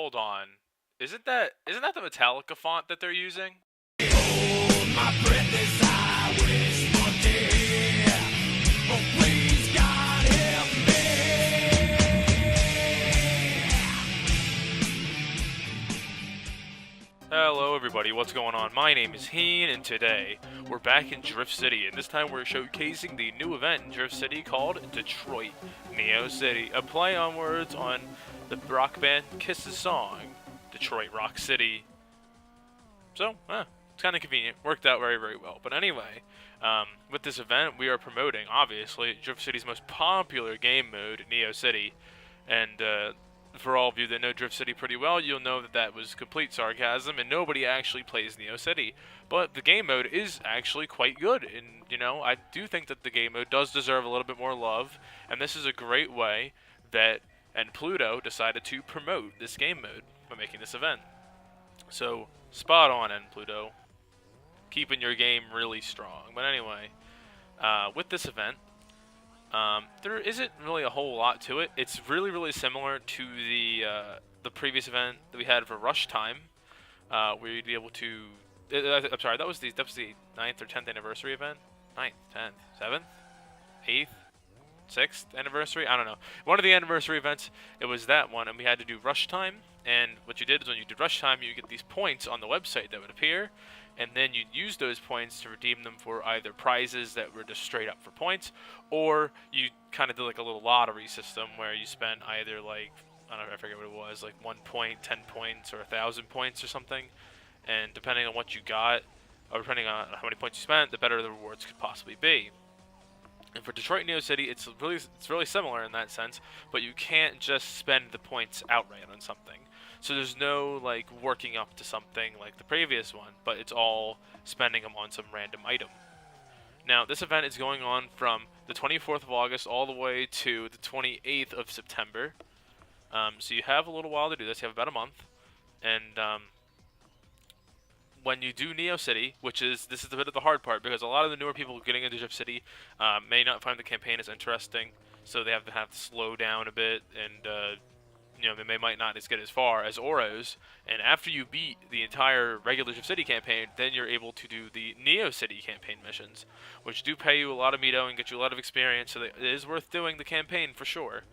hold on. Isn't that the Metallica font that they're using? My breath as I wish for death. Oh, please, God, help me. Hello everybody, what's going on? My name is Heen, and today we're back in Drift City, and this time we're showcasing the new event in Drift City called Detroit Neo City, a play on words on the rock band Kiss's song, Detroit Rock City. So, it's kind of convenient. Worked out very, very well. But anyway, with this event, we are promoting, obviously, Drift City's most popular game mode, Neo City. And for all of you that know Drift City pretty well, you'll know that that was complete sarcasm, and nobody actually plays Neo City. But the game mode is actually quite good, and, I do think that the game mode does deserve a little bit more love, and this is a great way that Pluto decided to promote this game mode by making this event. So, spot on, Pluto. Keeping your game really strong. But anyway, with this event, there isn't really a whole lot to it. It's really, really similar to the previous event that we had for Rush Time, where you'd be able to. I'm sorry, that was the 9th or 10th anniversary event. 9th, 10th, 7th, 8th, 6th anniversary. I don't know. One of the anniversary events. It was that one, and we had to do Rush Time. And what you did is when you did Rush Time, you get these points on the website that would appear, and then you'd use those points to redeem them for either prizes that were just straight up for points, or you kind of did like a little lottery system where you spent either like, I don't know, I forget what it was, like 1 point, 10 points, or 1,000 points or something, and depending on what you got, or depending on how many points you spent, the better the rewards could possibly be. And for Detroit Neo City, it's really similar in that sense, but you can't just spend the points outright on something. So there's no like working up to something like the previous one, but it's all spending them on some random item. Now, this event is going on from the 24th of August all the way to the 28th of September. So you have a little while to do this. You have about a month. And when you do Neo City, this is a bit of the hard part, because a lot of the newer people getting into Drift City may not find the campaign as interesting, so they have to slow down a bit, and they might not get as far as Oros. And after you beat the entire regular Drift City campaign, then you're able to do the Neo City campaign missions, which do pay you a lot of Mito and get you a lot of experience, so it is worth doing the campaign for sure.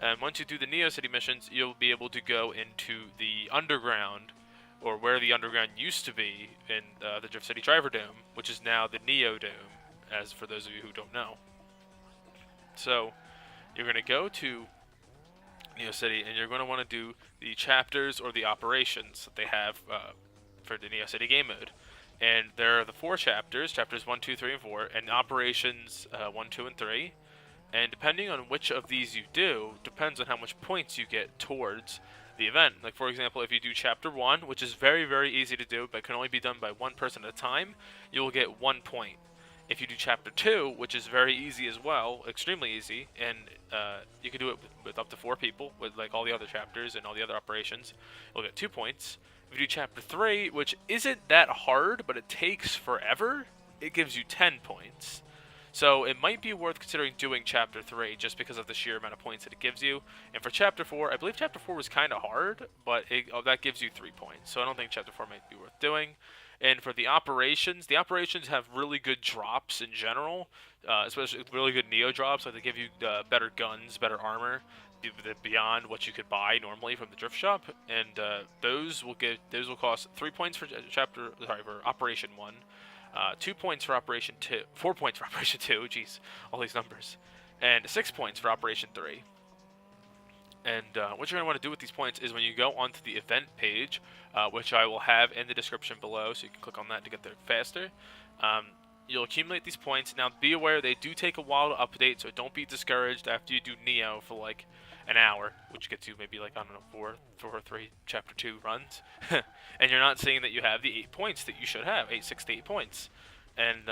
And once you do the Neo City missions, you'll be able to go into the underground, or where the underground used to be in the Drift City Driver Dome, which is now the Neo Dome, as for those of you who don't know. So, you're going to go to Neo City, and you're going to want to do the chapters or the operations that they have for the Neo City game mode. And there are the 4 chapters, chapters 1, 2, 3, and 4, and operations 1, 2, and 3. And depending on which of these you do, depends on how much points you get towards the event. Like, for example, if you do chapter 1, which is very, very easy to do, but can only be done by one person at a time, you will get 1 point. If you do chapter 2, which is very easy as well, extremely easy, and you can do it with up to 4 people, with like all the other chapters and all the other operations, you'll get 2 points. If you do chapter 3, which isn't that hard, but it takes forever, it gives you 10 points. So it might be worth considering doing chapter 3 just because of the sheer amount of points that it gives you. And for chapter 4, I believe chapter 4 was kind of hard, but that gives you 3 points. So I don't think chapter 4 might be worth doing. And for the operations have really good drops in general, especially really good Neo drops. Like they give you better guns, better armor, beyond what you could buy normally from the Drift Shop. And those will cost 3 points for Operation 1. 2 points for Operation 2, 4 points for Operation 2, jeez, all these numbers, and 6 points for Operation 3. And what you're going to want to do with these points is when you go onto the event page, which I will have in the description below, so you can click on that to get there faster, you'll accumulate these points. Now, be aware they do take a while to update, so don't be discouraged after you do Neo for like an hour, which gets you maybe like, I don't know, 4 or 3 chapter 2 runs, and you're not seeing that you have the 8 points that you should have, 6 to 8 points. And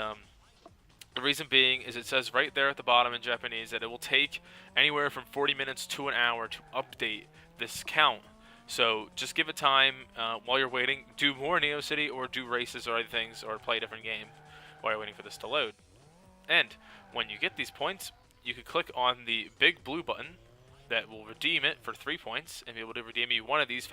the reason being is it says right there at the bottom in Japanese that it will take anywhere from 40 minutes to an hour to update this count. So just give it time while you're waiting. Do more Neo City, or do races or other things, or play a different game while you're waiting for this to load. And when you get these points, you can click on the big blue button that will redeem it for 3 points and be able to redeem you one of these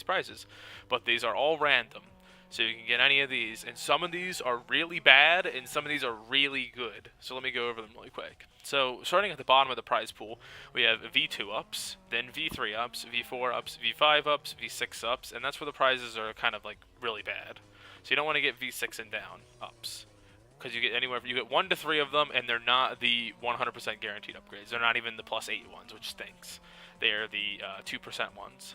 prizes. But these are all random, so you can get any of these. And some of these are really bad, and some of these are really good. So let me go over them really quick. So starting at the bottom of the prize pool, we have V2 ups, then V3 ups, V4 ups, V5 ups, V6 ups, and that's where the prizes are kind of like really bad. So you don't want to get V6 and down ups, because you get 1 to 3 of them, and they're not the 100% guaranteed upgrades. They're not even the +8 ones, which stinks. They are the 2% ones.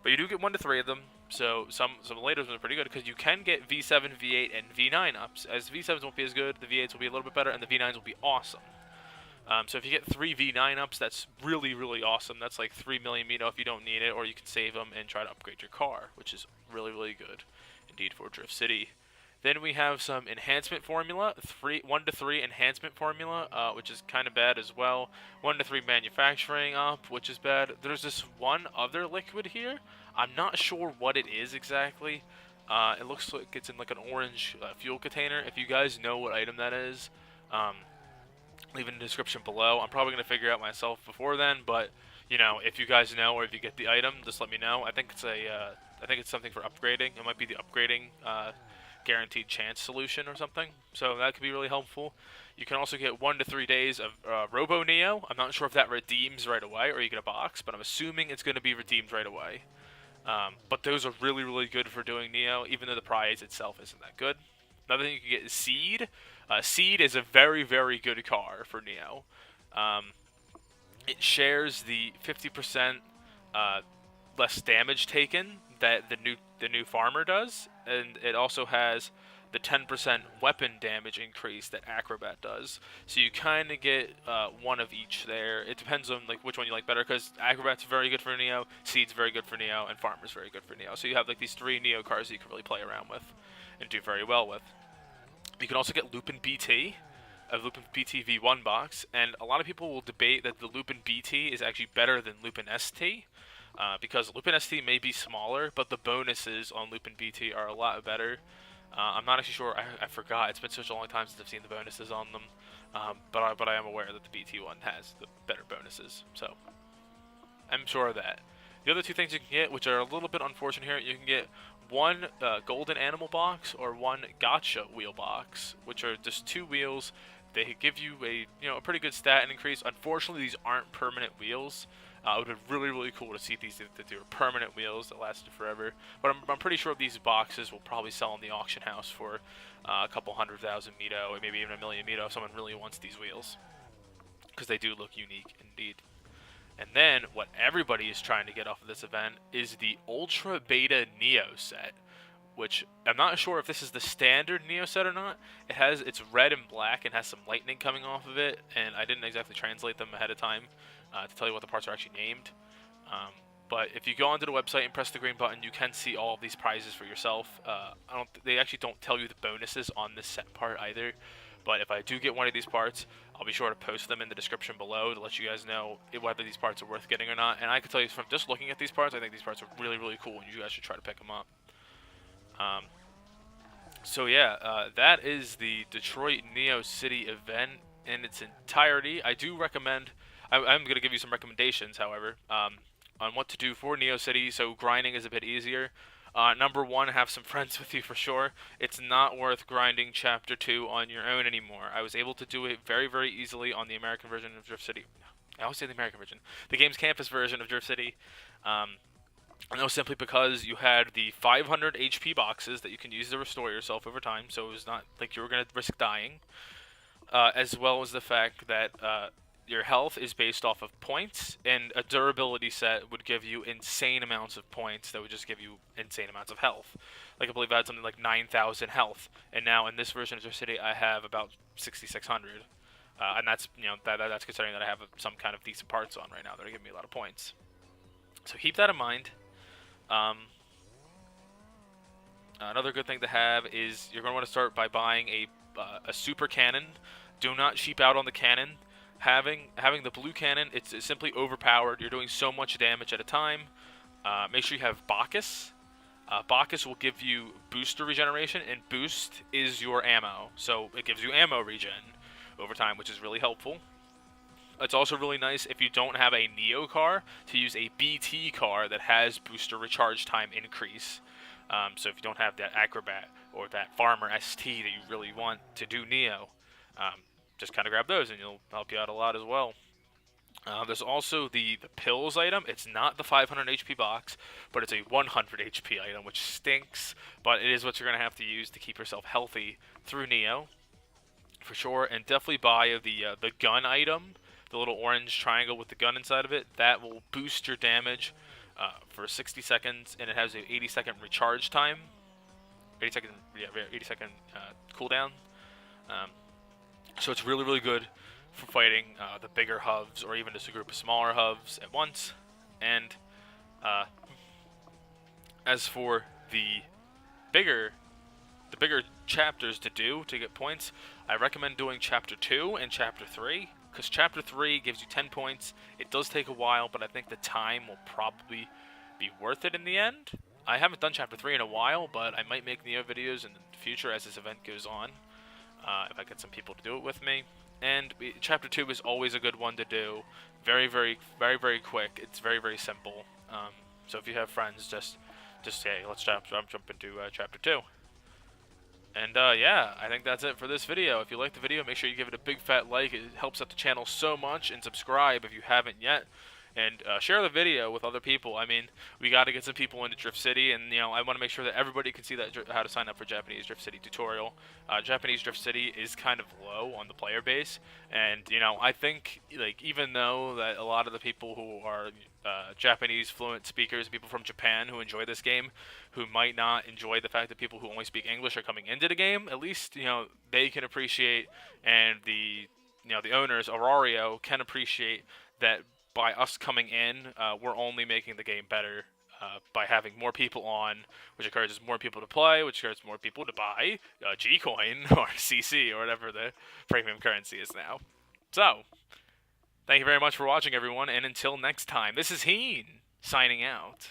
But you do get 1 to 3 of them, so some of the later ones are pretty good, because you can get V7, V8, and V9 ups. As V7s won't be as good, the V8s will be a little bit better, and the V9s will be awesome. So if you get 3 V9 ups, that's really, really awesome. That's like 3 million Mito if you don't need it, or you can save them and try to upgrade your car, which is really, really good indeed for Drift City. Then we have some enhancement formula, 1 to 3 enhancement formula, which is kind of bad as well. 1 to 3 manufacturing up, which is bad. There's this one other liquid here. I'm not sure what it is exactly. It looks like it's in like an orange fuel container. If you guys know what item that is, leave it in the description below. I'm probably going to figure out myself before then, but you know, if you guys know or if you get the item, just let me know. I think it's something for upgrading. It might be the upgrading guaranteed chance solution or something, so that could be really helpful. You can also get 1 to 3 days of Robo Neo. I'm not sure if that redeems right away or you get a box, but I'm assuming it's going to be redeemed right away. But those are really, really good for doing Neo, even though the prize itself isn't that good. Another thing you can get is Seed. Seed is a very, very good car for Neo. It shares the 50% less damage taken that the new farmer does, and it also has the 10% weapon damage increase that Acrobat does. So you kind of get one of each there. It depends on like which one you like better, because Acrobat's very good for Neo, Seed's very good for Neo, and Farmer's very good for Neo. So you have like these 3 Neo cars that you can really play around with and do very well with. You can also get Lupin BT, a Lupin BT V1 box, and a lot of people will debate that the Lupin BT is actually better than Lupin ST. Because Lupin ST may be smaller, but the bonuses on Lupin BT are a lot better. I'm not actually sure. I forgot. It's been such a long time since I've seen the bonuses on them. But I am aware that the BT one has the better bonuses. So I'm sure of that. The other 2 things you can get, which are a little bit unfortunate here, you can get 1 golden animal box or 1 gotcha wheel box, which are just 2 wheels. They give you a pretty good stat increase. Unfortunately, these aren't permanent wheels. It would be really, really cool to see these that they were permanent wheels that lasted forever. But I'm pretty sure these boxes will probably sell in the auction house for a couple 100,000 Mito, or maybe even 1 million Mito if someone really wants these wheels, because they do look unique indeed. And then what everybody is trying to get off of this event is the Ultra Beta Neo set, which I'm not sure if this is the standard Neo set or not. It's red and black and has some lightning coming off of it, and I didn't exactly translate them ahead of time to tell you what the parts are actually named. But if you go onto the website and press the green button, you can see all of these prizes for yourself. They actually don't tell you the bonuses on this set part either. But if I do get one of these parts, I'll be sure to post them in the description below to let you guys know whether these parts are worth getting or not. And I can tell you from just looking at these parts, I think these parts are really, really cool, and you guys should try to pick them up. So yeah, that is the Detroit Neo City event in its entirety. I do recommend. I'm going to give you some recommendations, however, on what to do for Neo City, so grinding is a bit easier. Number 1, have some friends with you for sure. It's not worth grinding Chapter 2 on your own anymore. I was able to do it very, very easily on the American version of Drift City. I always say the American version. The Games Campus version of Drift City. And that was simply because you had the 500 HP boxes that you can use to restore yourself over time, so it was not like you were going to risk dying. As well as the fact that your health is based off of points, and a durability set would give you insane amounts of points that would just give you insane amounts of health. Like I believe I had something like 9,000 health, and now in this version of Drift City I have about 6,600. And that's that's considering that I have some kind of decent parts on right now that are giving me a lot of points. So keep that in mind. Another good thing to have is you're going to want to start by buying a super cannon. Do not cheap out on the cannon. Having the blue cannon, it's simply overpowered. You're doing so much damage at a time. Make sure you have Bacchus. Bacchus will give you booster regeneration, and boost is your ammo. So it gives you ammo regen over time, which is really helpful. It's also really nice if you don't have a Neo car to use a BT car that has booster recharge time increase. So if you don't have that Acrobat or that Farmer ST that you really want to do Neo, just kind of grab those and it'll help you out a lot as well. There's also the pills item. It's not the 500 HP box, but it's a 100 HP item, which stinks, but it is what you're going to have to use to keep yourself healthy through Neo, for sure. And definitely buy the gun item, the little orange triangle with the gun inside of it. That will boost your damage for 60 seconds, and it has an 80-second recharge time. 80-second, yeah, 80-second cooldown. Um, so it's really, really good for fighting the bigger hubs, or even just a group of smaller hubs at once. And uh, as for bigger the bigger chapters to do to get points, I recommend doing Chapter 2 and Chapter 3, because Chapter 3 gives you 10 points. It does take a while, but I think the time will probably be worth it in the end. I haven't done Chapter 3 in a while, but I might make Neo videos in the future as this event goes on, if I get some people to do it with me. And Chapter 2 is always a good one to do. Very, very, very, very quick. It's very, very simple. So if you have friends, just say, let's jump into Chapter 2. And yeah, I think that's it for this video. If you liked the video, make sure you give it a big fat like. It helps out the channel so much. And subscribe if you haven't yet. And share the video with other people. I mean, we got to get some people into Drift City, and I want to make sure that everybody can see that how to sign up for Japanese Drift City tutorial. Japanese Drift City is kind of low on the player base, and I think even though that a lot of the people who are Japanese fluent speakers, people from Japan who enjoy this game, who might not enjoy the fact that people who only speak English are coming into the game, at least they can appreciate, and the owners, Aurario, can appreciate that. By us coming in, we're only making the game better by having more people on, which encourages more people to play, which encourages more people to buy G-Coin or CC or whatever the premium currency is now. So, thank you very much for watching, everyone, and until next time, this is Heen signing out.